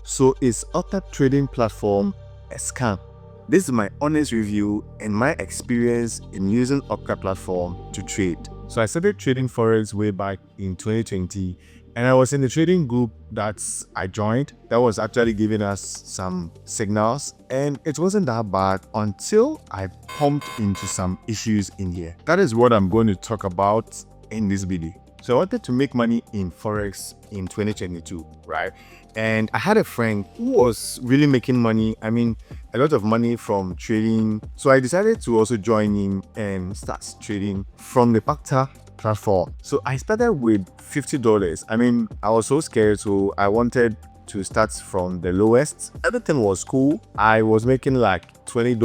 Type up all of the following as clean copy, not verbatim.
So is Octa Trading Platform a scam? This is my honest review and my experience in using Octa Platform to trade. So I started trading Forex way back in 2020, and I was in the trading group that I joined that was actually giving us some signals, and it wasn't that bad until I pumped into some issues in here. That is what I'm going to talk about in this video. So I wanted to make money in Forex in 2022, right? And I had a friend who was really making money. I mean, a lot of money from trading. So I decided to also join him and start trading from the Octa platform. So I started with $50. I mean, I was so scared, so I wanted to start from the lowest. Everything was cool. I was making like $20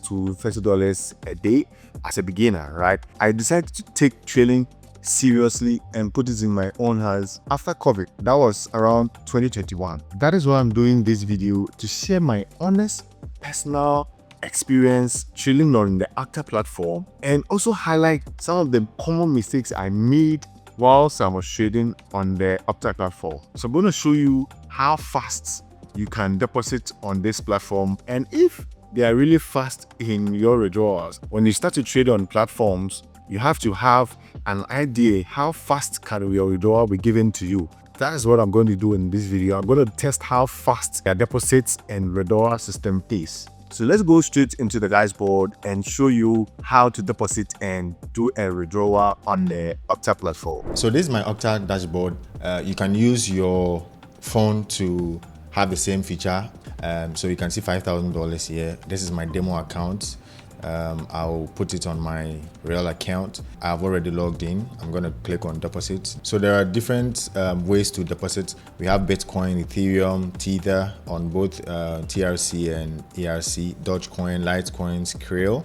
to $30 a day as a beginner, right? I decided to take trading seriously and put it in my own hands after COVID. That was around 2021. That is why I'm doing this video, to share my honest personal experience trading on the Octa platform and also highlight some of the common mistakes I made whilst I was trading on the Octa platform. So I'm going to show you how fast you can deposit on this platform, and if they are really fast in your withdrawals. When you start to trade on platforms, you have to have an idea how fast can your withdrawal be given to you. That is what I'm going to do in this video. I'm going to test how fast their deposits and withdrawal system is. So let's go straight into the dashboard and show you how to deposit and do a withdrawal on the Octa platform. So this is my Octa dashboard. You can use your phone to have the same feature. So you can see $5,000 here. This is my demo account. I'll put it on my real account. I've already logged in. I'm going to click on deposit. So there are different ways to deposit. We have Bitcoin, Ethereum, Tether on both TRC and ERC, Dogecoin, Litecoins, Krill,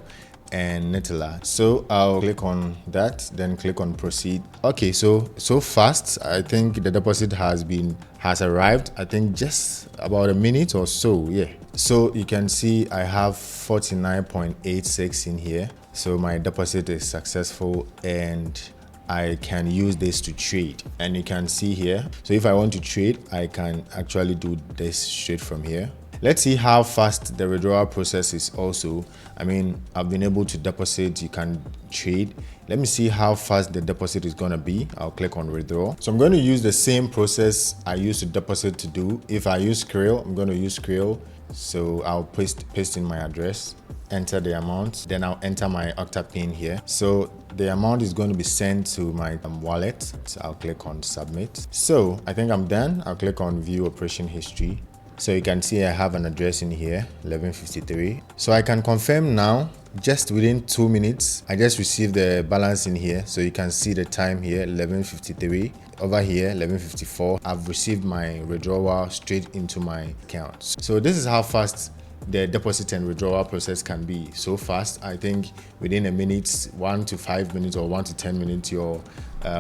and Nettler. So I'll click on that, then click on proceed. Okay, so fast. I think the deposit has arrived. I think just about a minute or so. Yeah. So you can see I have 49.86 in here. So my deposit is successful and I can use this to trade. And you can see here, so if I want to trade, I can actually do this straight from here. Let's see how fast the withdrawal process is also. I mean, I've been able to deposit, you can trade. Let me see how fast the deposit is gonna be. I'll click on withdraw. So I'm going to use the same process I used to deposit to do. If I use Krill, I'm going to use Krill. So I'll paste in my address, enter the amount, then I'll enter my Octa pin here. So the amount is going to be sent to my wallet. So I'll click on submit. So I think I'm done. I'll click on view operation history. So you can see I have an address in here, 1153. So I can confirm now, just within 2 minutes, I just received the balance in here. So you can see the time here, 1153. Over here, 1154. I've received my withdrawal straight into my account. So this is how fast the deposit and withdrawal process can be. So fast, I think within a minute, 1 to 5 minutes or 1 to 10 minutes, your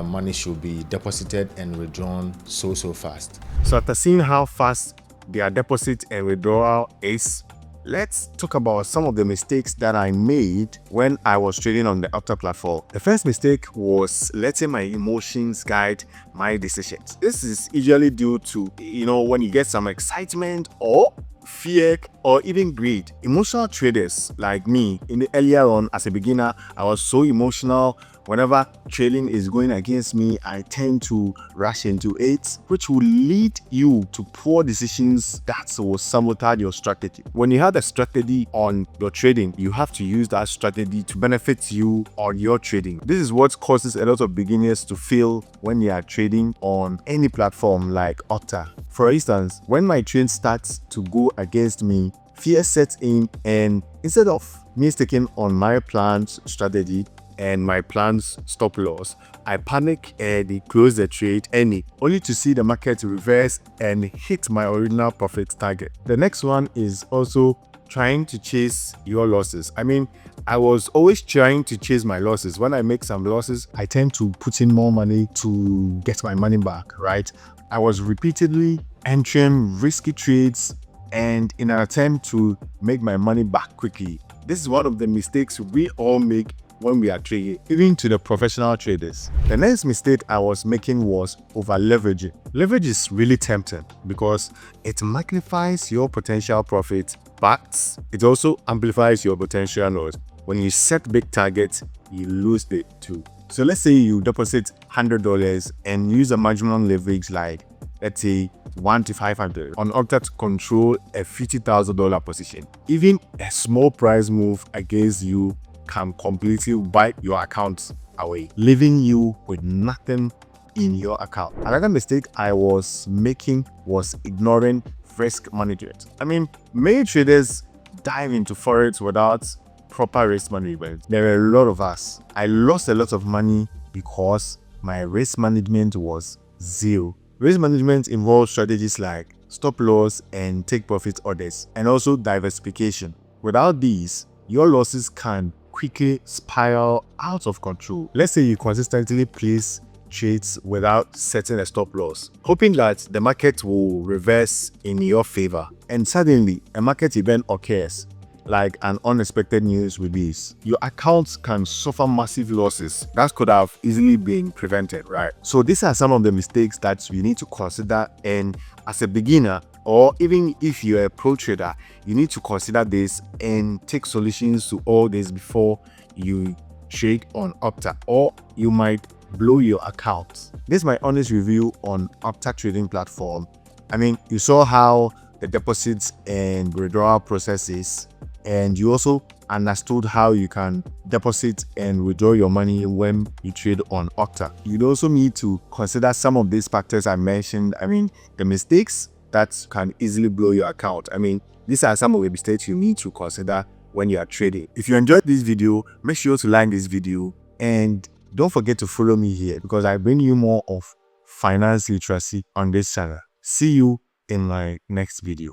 money should be deposited and withdrawn so fast. So after seeing how fast their deposit and withdrawal is, let's talk about some of the mistakes that I made when I was trading on the Octa platform. The first mistake was letting my emotions guide my decisions. This is usually due to, when you get some excitement or fear or even greed. Emotional traders like me, earlier on as a beginner, I was so emotional. Whenever trading is going against me, I tend to rush into it, which will lead you to poor decisions that will sabotage your strategy. When you have a strategy on your trading, you have to use that strategy to benefit you on your trading. This is what causes a lot of beginners to fail when you are trading on any platform like Octa. For instance, when my trade starts to go against me, fear sets in, and instead of me sticking on my planned strategy and my planned stop loss, I panic and close the trade only to see the market reverse and hit my original profit target. The next one is also trying to chase your losses. I mean, I was always trying to chase my losses. When I make some losses, I tend to put in more money to get my money back, right? I was repeatedly entering risky trades and in an attempt to make my money back quickly. This is one of the mistakes we all make when we are trading, even to the professional traders. The next mistake I was making was over leveraging. Leverage is really tempting because it magnifies your potential profit, but it also amplifies your potential loss. When you set big targets, you lose it too. So let's say you deposit $100 and use a maximum leverage like, let's say, 1 to 500 on Octa to control a $50,000 position. Even a small price move against you can completely wipe your account away, leaving you with nothing in your account. Another mistake I was making was ignoring risk management. I mean, many traders dive into forex without proper risk management. There are a lot of us. I lost a lot of money because my risk management was zero. Risk management involves strategies like stop loss and take profit orders, and also diversification. Without these, your losses can quickly spiral out of control. Let's say you consistently place trades without setting a stop loss, hoping that the market will reverse in your favor, and suddenly a market event occurs, like an unexpected news release. Your accounts can suffer massive losses that could have easily been prevented, right? So these are some of the mistakes that you need to consider, and as a beginner, or even if you're a pro trader, you need to consider this and take solutions to all this before you trade on Octa, or you might blow your account. This is my honest review on Octa Trading Platform. I mean, you saw how the deposits and withdrawal process is, and you also understood how you can deposit and withdraw your money when you trade on Octa. You'd also need to consider some of these factors I mentioned. I mean, the mistakes that can easily blow your account. I mean, these are some of the mistakes you need to consider when you are trading. If you enjoyed this video, make sure to like this video, and don't forget to follow me here because I bring you more of finance literacy on this channel. See you in my next video.